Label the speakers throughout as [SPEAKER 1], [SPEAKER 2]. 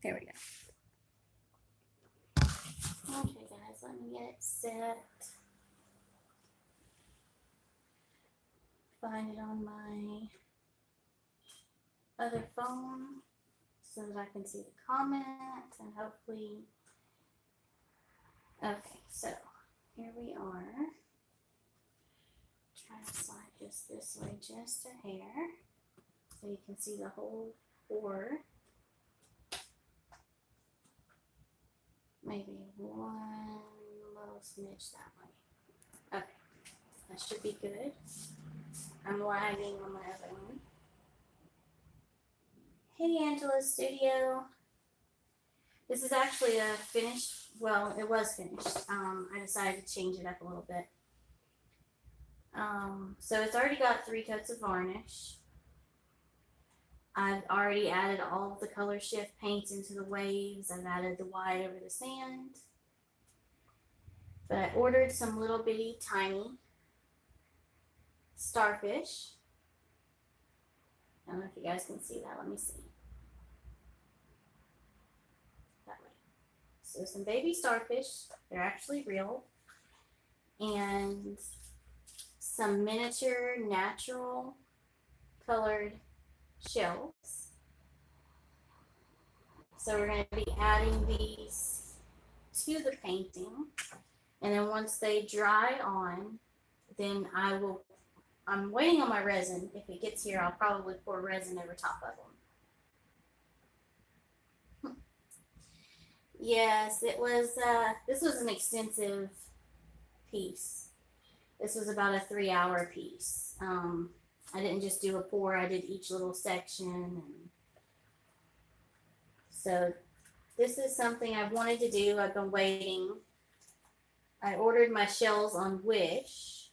[SPEAKER 1] There we go. Okay, guys, let me get it set. Find it on my other phone so that I can see the comments and hopefully. Okay, so here we are. Try to slide just this way, just a hair, so you can see the whole pour. Maybe one little smidge that way. Okay, that should be good. I'm lagging on my other one. Hey, Angela's Studio. This is actually a finished, well, it was finished. I decided to change it up a little bit. So it's already got 3 coats of varnish. I've already added all of the color shift paints into the waves. I've added the white over the sand. But I ordered some little bitty tiny starfish. I don't know if you guys can see that. Let me see. That way. So some baby starfish. They're actually real. And some miniature natural colored shells. So we're going to be adding these to the painting. And then once they dry on, then I'm waiting on my resin. If it gets here, I'll probably pour resin over top of them. Yes, it was, this was an extensive piece. This was about a 3-hour piece. I didn't just do a pour, I did each little section. And so this is something I've wanted to do. I've been waiting. I ordered my shells on Wish.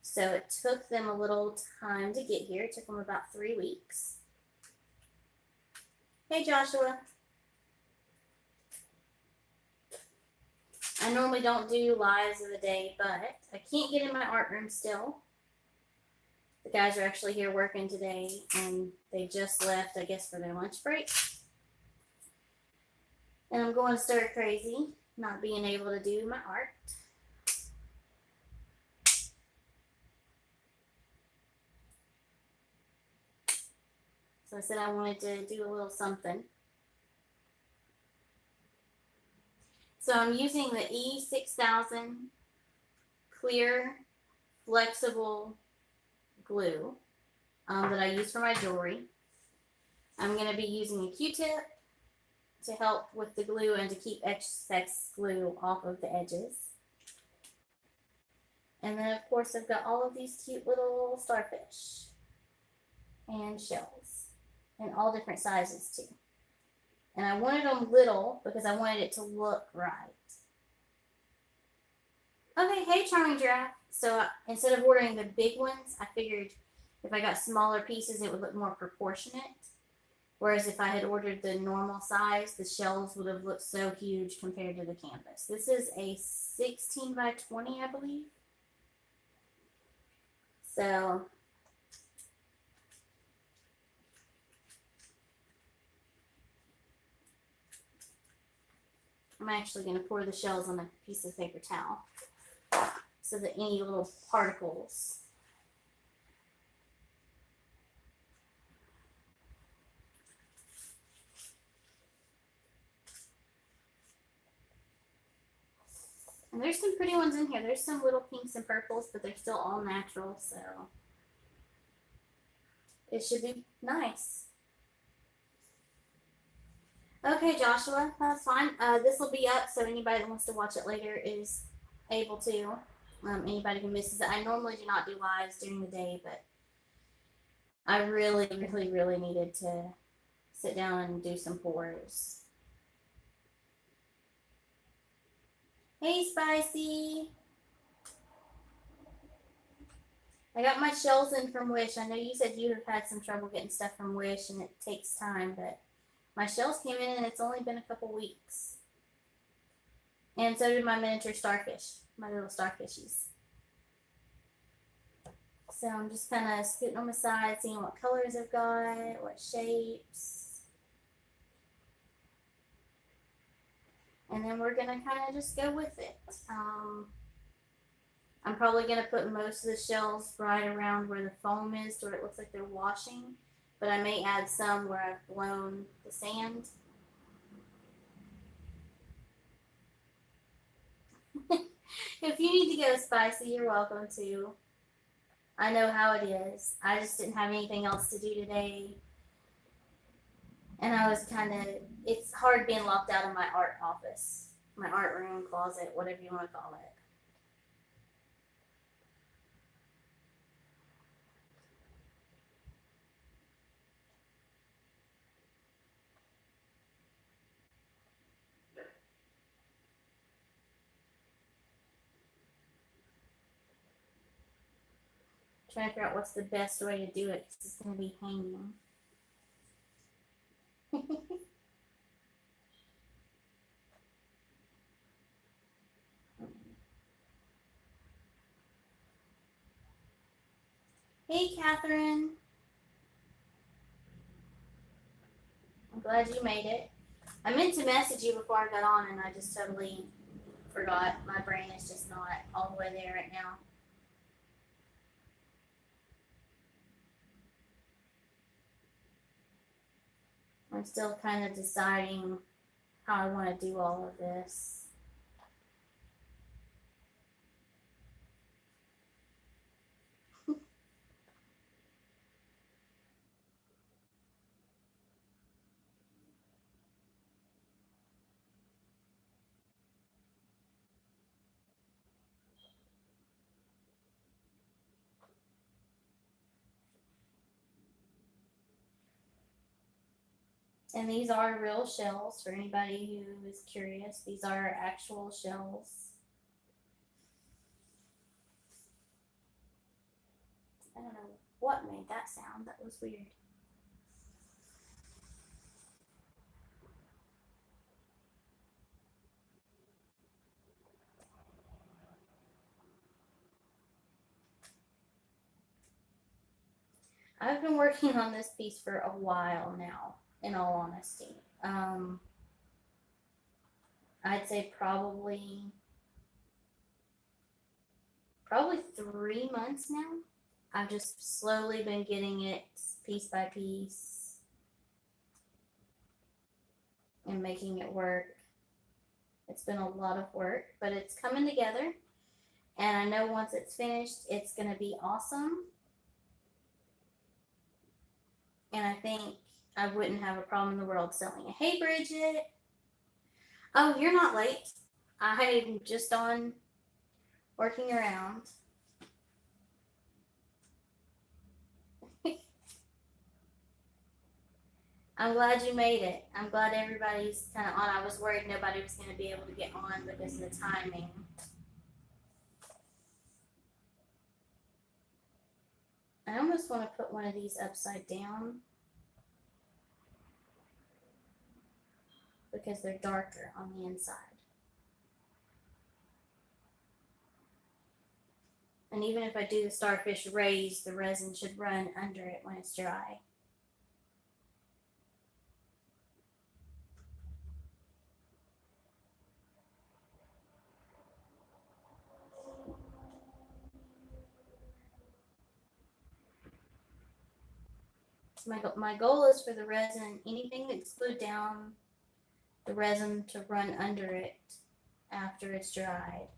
[SPEAKER 1] So it took them a little time to get here. It took them about 3 weeks. Hey, Joshua. I normally don't do lives of the day, but I can't get in my art room still. The guys are actually here working today, and they just left, I guess, for their lunch break. And I'm going stir crazy, not being able to do my art. So I said I wanted to do a little something. So I'm using the E6000 clear flexible glue that I use for my jewelry. I'm going to be using a Q-tip to help with the glue and to keep excess glue off of the edges. And then of course I've got all of these cute little starfish and shells in all different sizes too. And I wanted them little because I wanted it to look right. Okay, hey Charming Giraffe. So instead of ordering the big ones, I figured if I got smaller pieces, it would look more proportionate. Whereas if I had ordered the normal size, the shells would have looked so huge compared to the canvas. This is a 16 by 20, I believe. So I'm actually going to pour the shells on a piece of paper towel so that any little particles and there's some pretty ones in here. There's some little pinks and purples, but they're still all natural, so it should be nice. Okay, Joshua, that's fine. This will be up, so anybody that wants to watch it later is able to. Anybody who misses it. I normally do not do lives during the day, but I really needed to sit down and do some pours. Hey, Spicy. I got my shells in from Wish. I know you said you have had some trouble getting stuff from Wish, and it takes time, but my shells came in, and it's only been a couple weeks. And so did my miniature starfish, my little starfishies. So I'm just kind of scooting on the side, seeing what colors I've got, what shapes. And then we're gonna kind of just go with it. I'm probably gonna put most of the shells right around where the foam is, where it looks like they're washing. But I may add some where I've blown the sand. If you need to go spicy, you're welcome to. I know how it is. I just didn't have anything else to do today. And I was it's hard being locked out of my art office, my art room, closet, whatever you want to call it. Trying to figure out what's the best way to do it because it's going to be hanging. Hey, Catherine. I'm glad you made it. I meant to message you before I got on and I just totally forgot. My brain is just not all the way there right now. I'm still kind of deciding how I want to do all of this. And these are real shells for anybody who is curious. These are actual shells. I don't know what made that sound. That was weird. I've been working on this piece for a while now, in all honesty. I'd say probably 3 months now. I've just slowly been getting it piece by piece and making it work. It's been a lot of work, but it's coming together. And I know once it's finished, it's going to be awesome. And I think I wouldn't have a problem in the world selling it. Hey, Bridget. Oh, you're not late. I'm just on working around. I'm glad you made it. I'm glad everybody's kind of on. I was worried nobody was going to be able to get on because of the timing. I almost want to put one of these upside down because they're darker on the inside. And even if I do the starfish raised, the resin should run under it when it's dry. My goal is for the resin, anything that's glued down, the resin to run under it after it's dried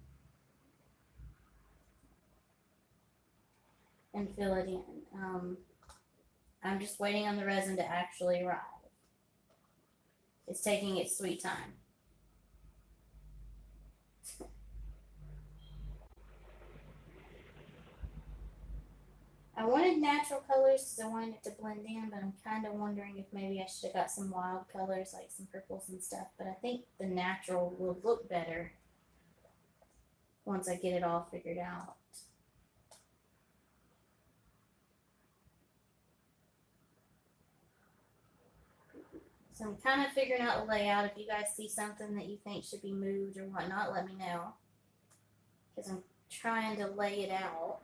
[SPEAKER 1] and fill it in. I'm just waiting on the resin to actually arrive. It's taking its sweet time. I wanted natural colors because I wanted it to blend in, but I'm kind of wondering if maybe I should have got some wild colors like some purples and stuff. But I think the natural will look better once I get it all figured out. So I'm kind of figuring out the layout. If you guys see something that you think should be moved or whatnot, let me know. Because I'm trying to lay it out.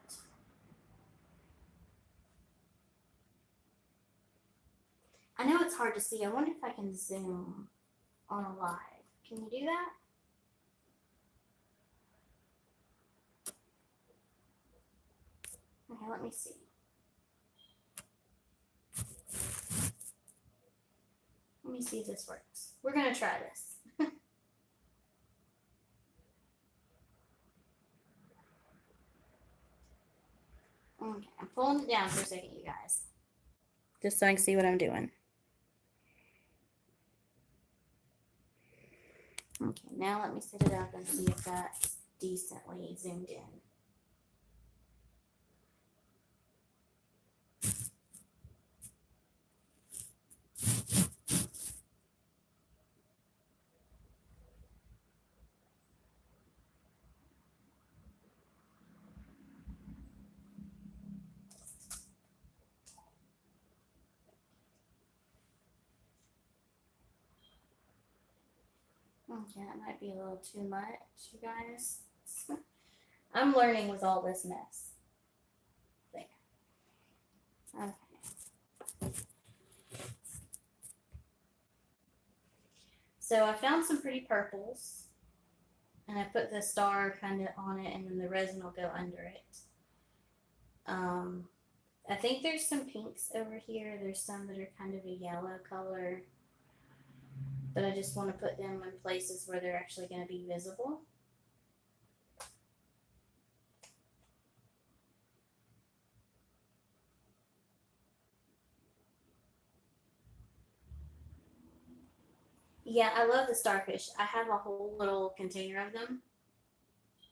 [SPEAKER 1] I know it's hard to see. I wonder if I can zoom on a live. Can you do that? Okay, let me see. Let me see if this works. We're gonna try this. Okay, I'm pulling it down for a second, you guys. Just so I can see what I'm doing. Okay, now let me set it up and see if that's decently zoomed in. Okay, that might be a little too much, you guys. I'm learning with all this mess. There. Okay. So I found some pretty purples, and I put the star kind of on it, and then the resin will go under it. I think there's some pinks over here. There's some that are kind of a yellow color, but I just want to put them in places where they're actually going to be visible. Yeah, I love the starfish. I have a whole little container of them,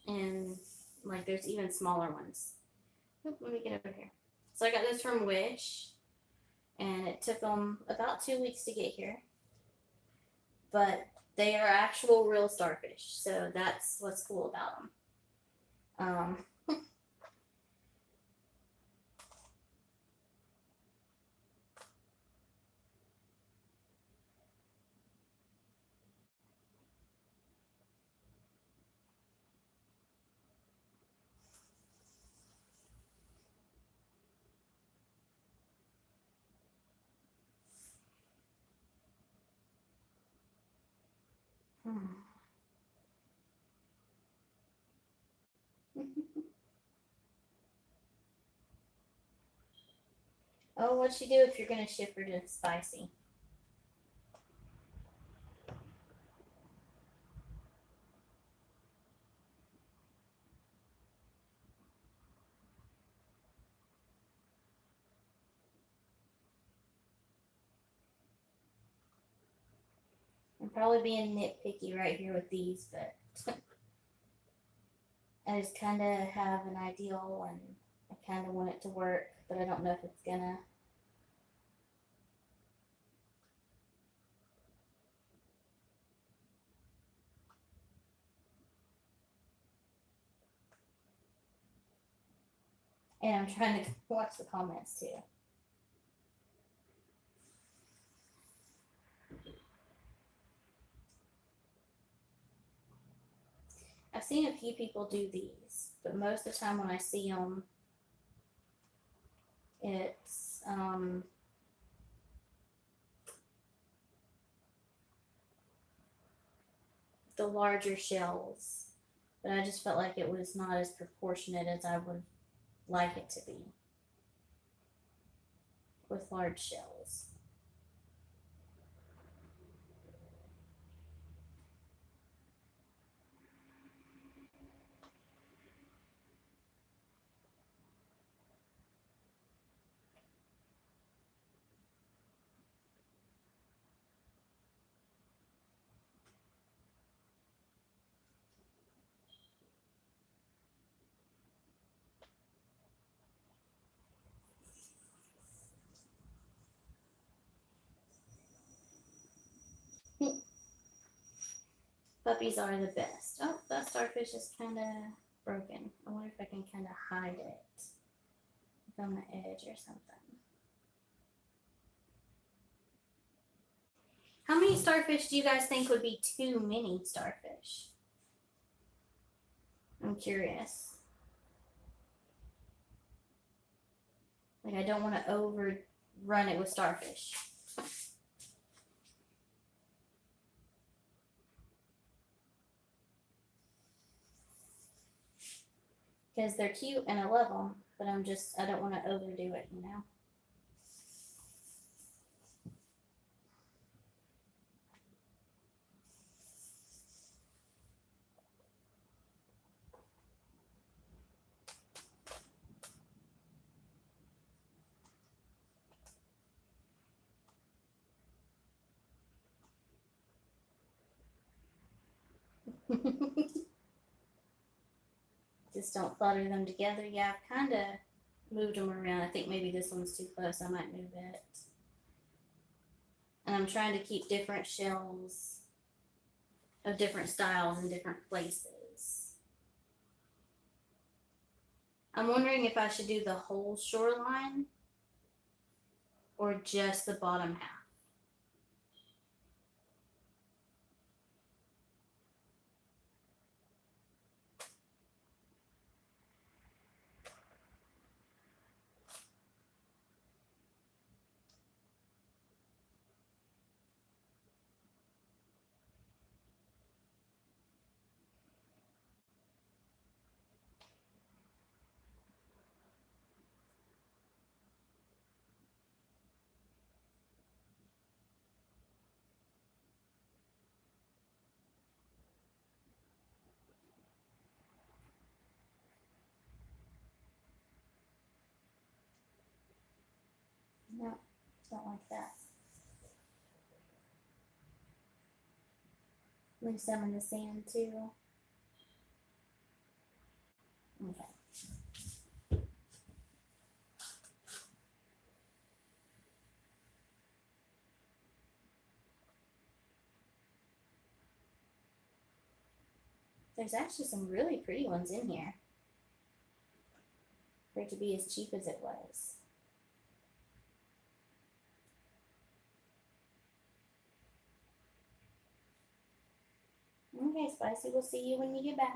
[SPEAKER 1] and like there's even smaller ones. Oop, let me get over here. So I got this from Wish, and it took them about 2 weeks to get here. But they are actual real starfish, so that's what's cool about them. Oh, what'd she do if you're gonna ship her to spicy? I'm probably being nitpicky right here with these, but I just kind of have an ideal and I kind of want it to work, but I don't know if it's gonna. And I'm trying to watch the comments too. I've seen a few people do these, but most of the time when I see them, it's the larger shells. But I just felt like it was not as proportionate as I would like it to be with large shells. Puppies are the best. Oh, that starfish is kind of broken. I wonder if I can kind of hide it on the edge or something. How many starfish do you guys think would be too many starfish? I'm curious. Like, I don't want to overrun it with starfish. Because they're cute and I love them. but I don't want to overdo it, you know. Just don't clutter them together. Yeah, I've kind of moved them around. I think maybe this one's too close. I might move it. And I'm trying to keep different shells of different styles in different places. I'm wondering if I should do the whole shoreline or just the bottom half. No, don't like that. Leave some in the sand too. Okay. There's actually some really pretty ones in here for it to be as cheap as it was. Okay, Spicy, we'll see you when you get back.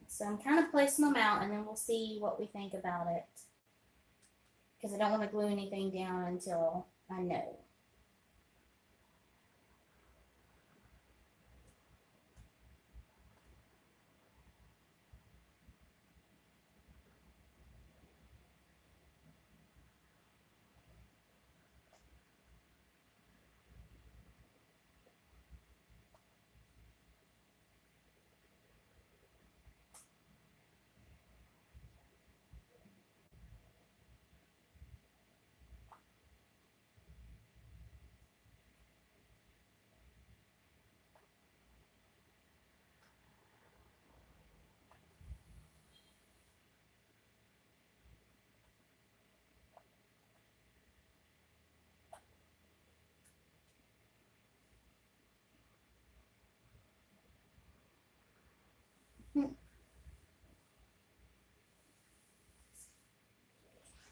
[SPEAKER 1] So I'm kind of placing them out and then we'll see what we think about it. Because I don't want to glue anything down until I know.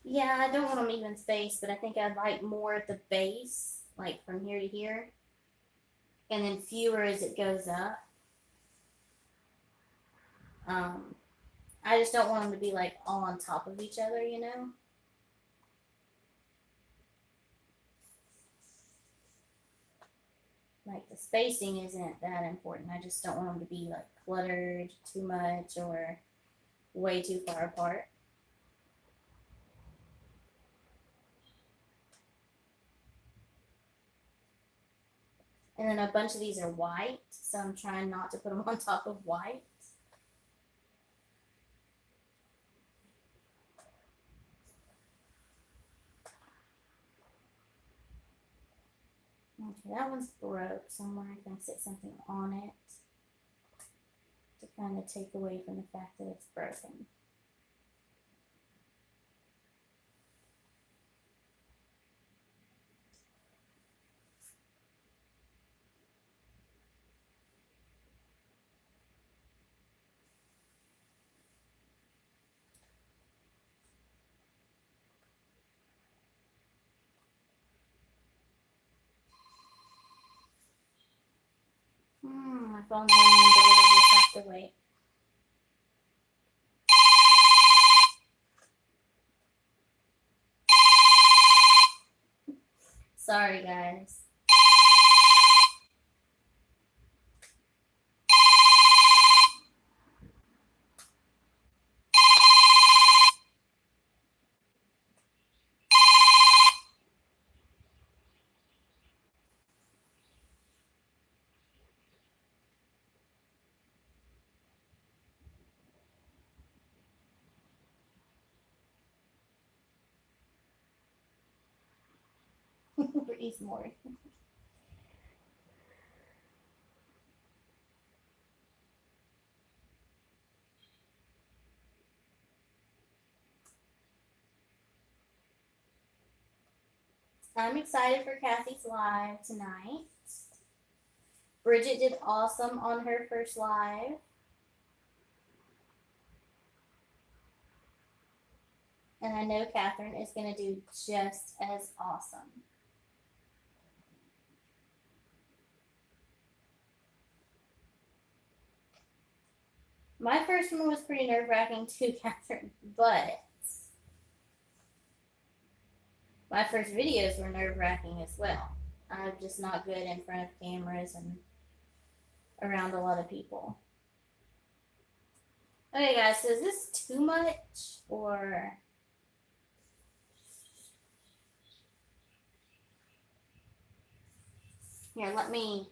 [SPEAKER 1] Yeah, I don't want them even spaced, but I think I'd like more at the base, like from here to here, and then fewer as it goes up. Um, I just don't want them to be like all on top of each other, you know? Like the spacing isn't that important. I just don't want them to be like cluttered too much or way too far apart. And then a bunch of these are white, so I'm trying not to put them on top of white. Okay, that one's broke, so I'm wondering if I can sit something on it to kind of take away from the fact that it's broken. phone's ringing, but it'll just have to wait. Sorry, guys. Brittany's more. I'm excited for Kathy's live tonight. Bridget did awesome on her first live. And I know Catherine is going to do just as awesome. My first one was pretty nerve-wracking too, Catherine, but my first videos were nerve-wracking as well. I'm just not good in front of cameras and around a lot of people. Okay, guys, so is this too much or... Here, let me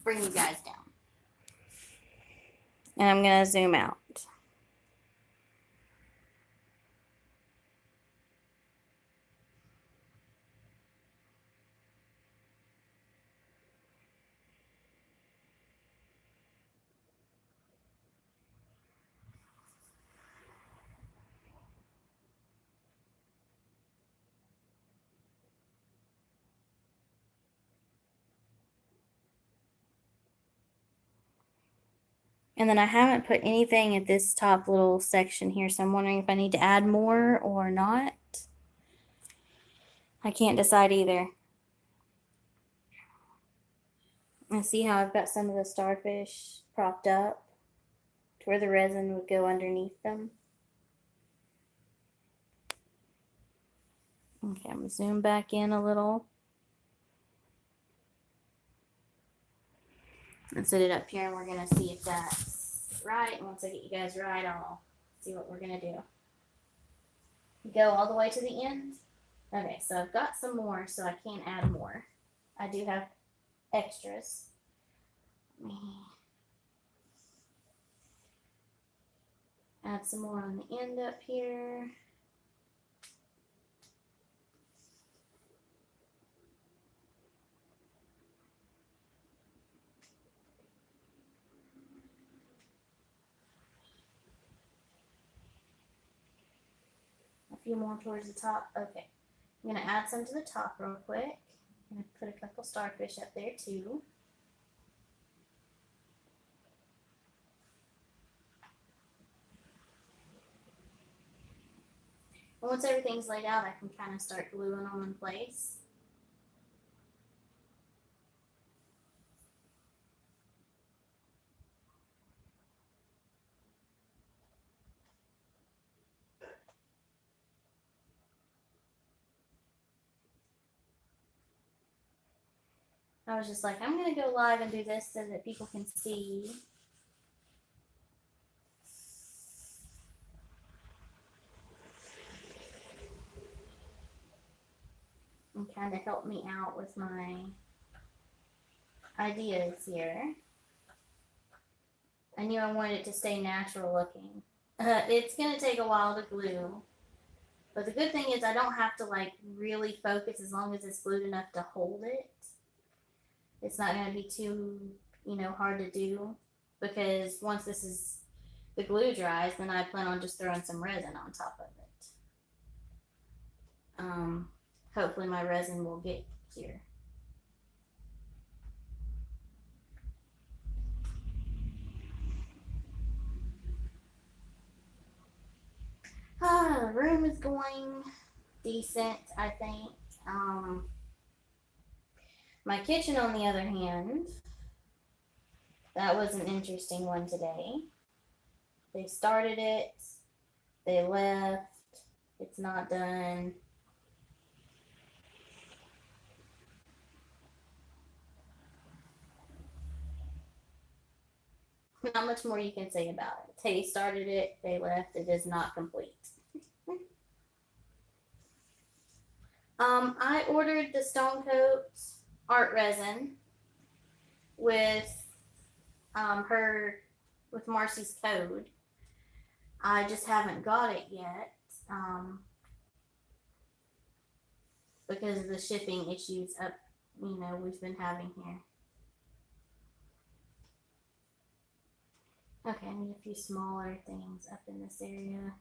[SPEAKER 1] bring you guys down. And I'm going to zoom out. And then I haven't put anything at this top little section here, so I'm wondering if I need to add more or not. I can't decide either. And see how I've got some of the starfish propped up to where the resin would go underneath them. Okay, I'm going to zoom back in a little. And set it up here, and we're going to see if that's right. And once I get you guys right, I'll see what we're going to do. Go all the way to the end. Okay, so I've got some more, so I can't add more. I do have extras. Let me add some more on the end up here. Few more towards the top. Okay, I'm going to add some to the top real quick. I'm going to put a couple starfish up there too. And once everything's laid out, I can kind of start gluing them in place. I was just like, I'm going to go live and do this so that people can see. And kind of help me out with my ideas here. I knew I wanted it to stay natural looking. It's going to take a while to glue. But the good thing is I don't have to like really focus as long as it's glued enough to hold it. It's not going to be too, hard to do, because once the glue dries, then I plan on just throwing some resin on top of it. Hopefully my resin will get here. The room is going decent, I think. My kitchen, on the other hand, that was an interesting one today. They started it, they left, it's not done. Not much more you can say about it. They started it, they left, it is not complete. I ordered the Stone Coat art resin with with Marcy's code. I just haven't got it yet because of the shipping issues we've been having here. Okay, I need a few smaller things up in this area.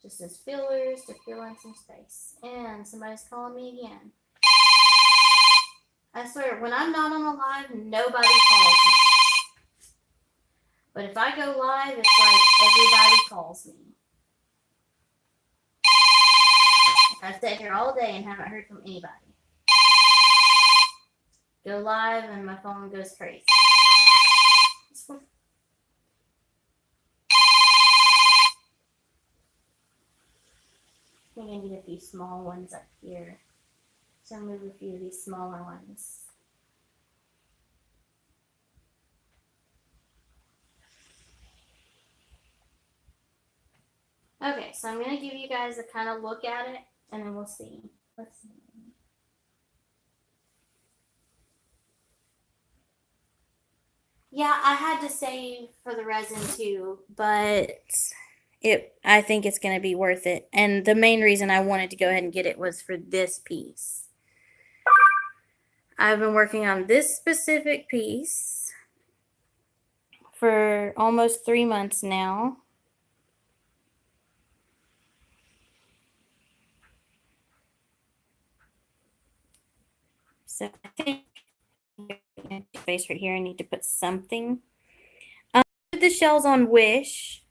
[SPEAKER 1] Just as fillers to fill in some space. And somebody's calling me again. I swear, when I'm not on a live, nobody calls me. But if I go live, it's like everybody calls me. I've sat here all day and haven't heard from anybody. Go live and my phone goes crazy. I think I need a few small ones up here. So I'll move a few of these smaller ones. Okay, so I'm going to give you guys a kind of look at it, and then we'll see. Let's see. Yeah, I had to save for the resin too, but I think it's going to be worth it. And the main reason I wanted to go ahead and get it was for this piece. I've been working on this specific piece for almost 3 months now. So I think space right here, I need to put something. I put the shells on Wish.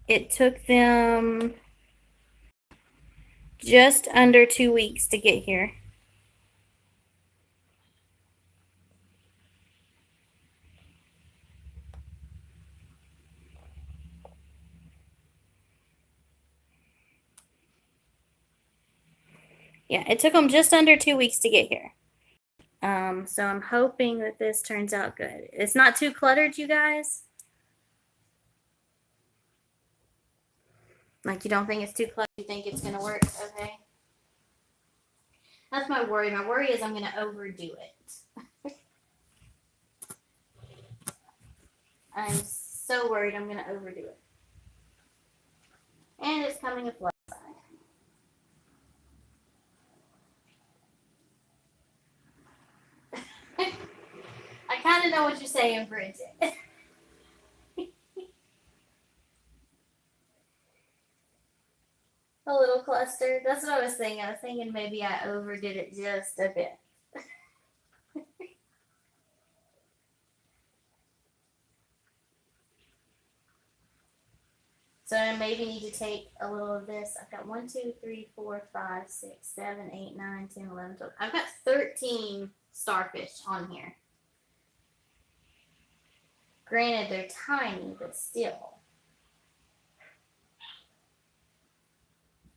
[SPEAKER 1] It took them just under 2 weeks to get here. Yeah, it took them just under 2 weeks to get here. So I'm hoping that this turns out good. It's not too cluttered, you guys. Like, you don't think it's too cluttered? You think it's gonna work? Okay. That's my worry. My worry is I'm gonna overdo it. I'm so worried I'm gonna overdo it. And it's coming a flat side. I kind of know what you're saying, Bridget. A little clustered. That's what I was thinking. I was thinking maybe I overdid it just a bit. So I maybe need to take a little of this. I've got 1, 2, 3, 4, 5, 6, 7, 8, 9, 10, 11, 12. I've got 13 starfish on here. Granted, they're tiny, but still.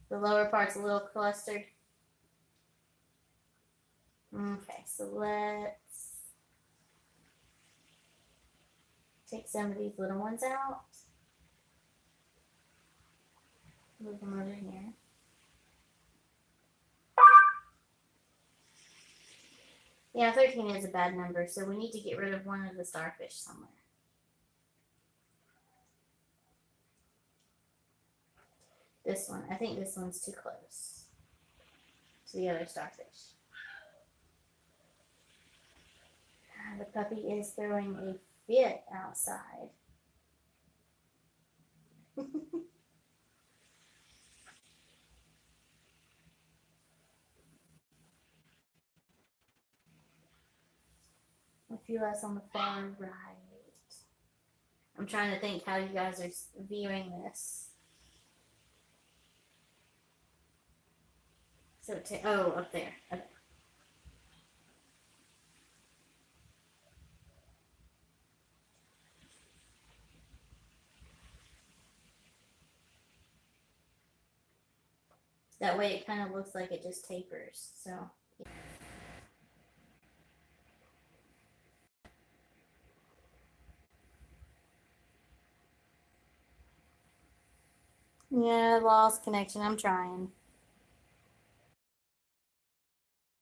[SPEAKER 1] The lower part's a little clustered. Okay, so let's take some of these little ones out. Move them over here. Yeah, 13 is a bad number, so we need to get rid of one of the starfish somewhere. This one. I think this one's too close to the other starfish. The puppy is throwing a fit outside. A few less on the far right. I'm trying to think how you guys are viewing this. So, up there. Okay. That way it kind of looks like it just tapers. So yeah, lost connection. I'm trying.